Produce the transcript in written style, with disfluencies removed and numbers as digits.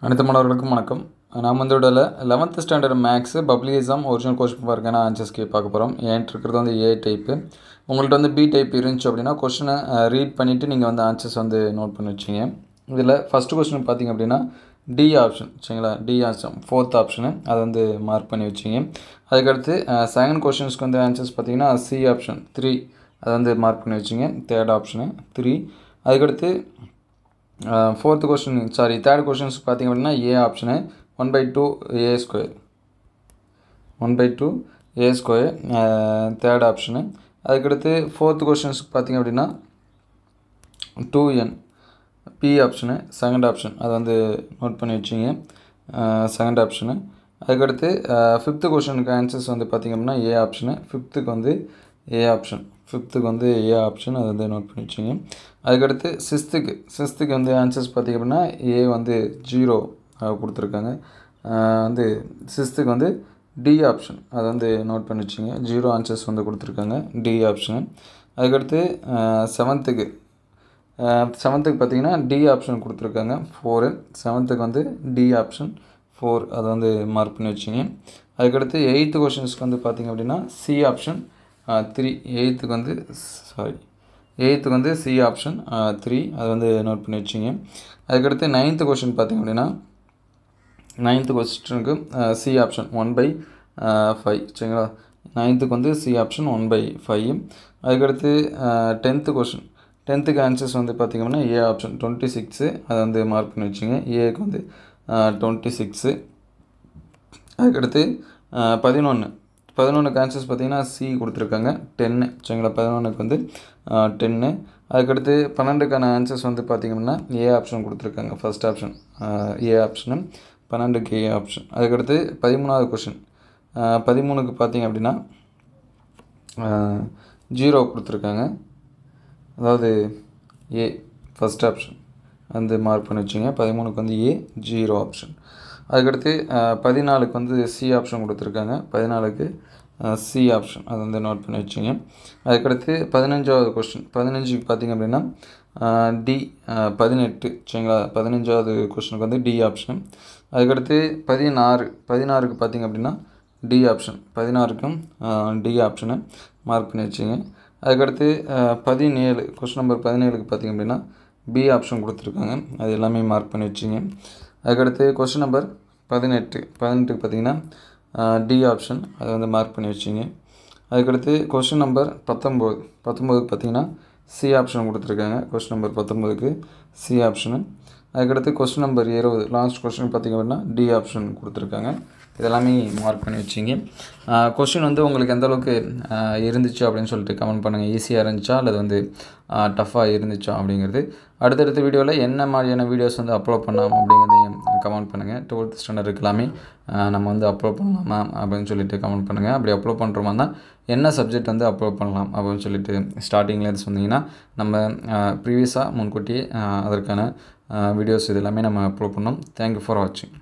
அனைத்து மாணவர்களுக்கும் வணக்கம். நாம் வந்து இதோட 11th standard maths public exam original question பேப்பருக்கான ஆன்சர்ஸ்க்கு பார்க்க போகிறோம். என்கிட்ட இருக்கிறது வந்து ஏ டைப்பு. உங்கள்கிட்ட வந்து பி டைப் இருந்துச்சு அப்படின்னா கொஸ்டினை ரீட் பண்ணிவிட்டு நீங்கள் வந்து ஆன்சர்ஸ் வந்து நோட் பண்ணி வச்சிங்க. இதில் ஃபஸ்ட்டு கொஸ்டின் பார்த்திங்க அப்படின்னா டி ஆப்ஷன், சரிங்களா? டி ஆப்ஷன் 4th ஆப்ஷனு அதை வந்து மார்க் பண்ணி வச்சிங்க. அதுக்கடுத்து செகண்ட் கொஸ்டின்ஸ்க்கு வந்து ஆன்சர்ஸ் பார்த்திங்கன்னா சி ஆப்ஷன் 3 அதை வந்து மார்க் பண்ணி வச்சிங்க. Third option 3. அதுக்கடுத்து தேர்ட் கொஸ்டின்ஸ் பார்த்திங்க அப்படின்னா ஏ ஆப்ஷனு 1/2 ஏ ஸ்கொயர் 1/2 ஏ ஸ்கொயர் தேர்ட் ஆப்ஷனு. அதுக்கடுத்து ஃபோர்த் கொஸ்டின்ஸ்க்கு பார்த்திங்க அப்படின்னா 2n B option second option அதை வந்து நோட் பண்ணி வச்சிங்க, செகண்ட் ஆப்ஷனு. அதுக்கடுத்து ஃபிஃப்த்து கொஸ்டினுக்கு ஆன்சர்ஸ் வந்து பார்த்திங்க அப்படின்னா ஏ ஆப்ஷனு, ஃபிஃப்த்துக்கு வந்து ஏ ஆப்ஷன், அதை வந்து நோட் பண்ணி வச்சிங்க. அதுக்கடுத்து சிக்ஸ்த்துக்கு வந்து ஆன்சர்ஸ் பார்த்திங்க அப்படின்னா ஏ வந்து 0 கொடுத்துருக்காங்க. வந்து சிக்ஸ்த்துக்கு வந்து டி ஆப்ஷன் அதை வந்து நோட் பண்ணி வச்சிங்க, 0 ஆன்சர்ஸ் வந்து கொடுத்துருக்காங்க, டி ஆப்ஷனு. அதுக்கடுத்து செவன்த்துக்கு பார்த்திங்கன்னா டி ஆப்ஷன் கொடுத்துருக்காங்க 4, செவன்த்துக்கு வந்து டி ஆப்ஷன் 4 அதை வந்து மார்க் பண்ணி வச்சிங்க. அதுக்கடுத்து எயித்து கொஸ்டின்ஸ்க்கு வந்து பார்த்திங்க அப்படின்னா சி ஆப்ஷன் 3, எயித்துக்கு வந்து சி ஆப்ஷன் 3 அதை வந்து நோட் பண்ணி வச்சிங்க. அதுக்கடுத்து நைன்த்து கொஸ்டின் பார்த்திங்க அப்படின்னா நைன்த்து கொஸ்டினுக்கு சி ஆப்ஷன் 1/5, சரிங்களா? நைன்த்துக்கு வந்து சி ஆப்ஷன் 1/5. அதுக்கடுத்து டென்த்துக்கு ஆன்சர்ஸ் வந்து பார்த்திங்க அப்படின்னா ஏ ஆப்ஷன் 26 அதை வந்து மார்க் பண்ணி வச்சிங்க, ஏக்கு வந்து 26. அதுக்கடுத்து 11க்கு ஆன்சர்ஸ் பார்த்திங்கன்னா சி கொடுத்துருக்காங்க 10, சரிங்களா? 11க்கு வந்து 10. அதுக்கடுத்து 12க்கான ஆன்சர்ஸ் வந்து பார்த்திங்க அப்படின்னா ஏ ஆப்ஷன் கொடுத்துருக்காங்க, ஃபஸ்ட் ஆப்ஷன் ஏ ஆப்ஷனு, 12க்கு ஏ ஆப்ஷன். அதுக்கடுத்து 13வது கொஸ்டின் 13க்கு பார்த்திங்க அப்படின்னா 0 கொடுத்துருக்காங்க, அதாவது ஏ ஃபஸ்ட் ஆப்ஷன் வந்து மார்க் பண்ணி வச்சிங்க. 13க்கு வந்து ஏ 0 ஆப்ஷன். அதுக்கடுத்து 14க்கு வந்து சி ஆப்ஷன் கொடுத்துருக்காங்க, 14க்கு சி ஆப்ஷன் அதை வந்து நோட் பண்ணி வச்சிங்க. அதுக்கடுத்து 15வது கொஸ்டின் 15க்கு பார்த்திங்க அப்படின்னா டி 18, சரிங்களா? 15வது கொஸ்டினுக்கு வந்து டி ஆப்ஷன். அதுக்கடுத்து 16க்கு பார்த்திங்க அப்படின்னா டி ஆப்ஷன், 16க்கும் டி ஆப்ஷனை மார்க் பண்ணி வச்சிங்க. அதுக்கடுத்து 17 கொஸ்டின் நம்பர் 17க்கு பார்த்திங்க அப்படின்னா பி ஆப்ஷன் கொடுத்துருக்காங்க, அது எல்லாமே மார்க் பண்ணி வச்சிங்க. அதுக்கடுத்து கொஸ்டின் நம்பர் 18க்கு பார்த்திங்கன்னா டி ஆப்ஷன் அதை வந்து மார்க் பண்ணி வச்சிங்க. அதுக்கடுத்து கொஸ்டின் நம்பர் 19க்கு பார்த்திங்கன்னா சி ஆப்ஷன் கொடுத்துருக்காங்க, கொஸ்டின் நம்பர் 19க்கு சி ஆப்ஷனு. அதுக்கடுத்து கொஸ்டின் நம்பர் 20 லாஸ்ட் கொஸ்டின் பார்த்திங்க அப்படின்னா டி ஆப்ஷன் கொடுத்துருக்காங்க, இதெல்லாமே மார்க் பண்ணி வச்சிங்க. கொஸ்டின் வந்து உங்களுக்கு எந்தளவுக்கு இருந்துச்சு அப்படின்னு சொல்லிட்டு கமெண்ட் பண்ணுங்கள். ஈஸியாக இருந்துச்சா அல்லது வந்து டஃப்பாக இருந்துச்சா அப்படிங்கிறது. அடுத்தடுத்த வீடியோவில் என்ன மாதிரியான வீடியோஸ் வந்து அப்லோட் பண்ணலாம் அப்படிங்கிறதையும் கமெண்ட் பண்ணுங்கள். 12th ஸ்டாண்டர்டுக்கு எல்லாமே நம்ம வந்து அப்லோட் பண்ணலாமா அப்படின்னு சொல்லிட்டு கமெண்ட் பண்ணுங்கள். அப்படி அப்லோட் பண்ணுறோமா தான் என்ன சப்ஜெக்ட் வந்து அப்லோட் பண்ணலாம் அப்படின்னு சொல்லிட்டு ஸ்டார்டிங்லேருந்து சொன்னீங்கன்னா நம்ம ப்ரீவியஸாக முன்கூட்டியே அதற்கான வீடியோஸ் இது எல்லாமே நம்ம அப்லோட் பண்ணோம். தேங்க்யூ ஃபார் வாட்சிங்.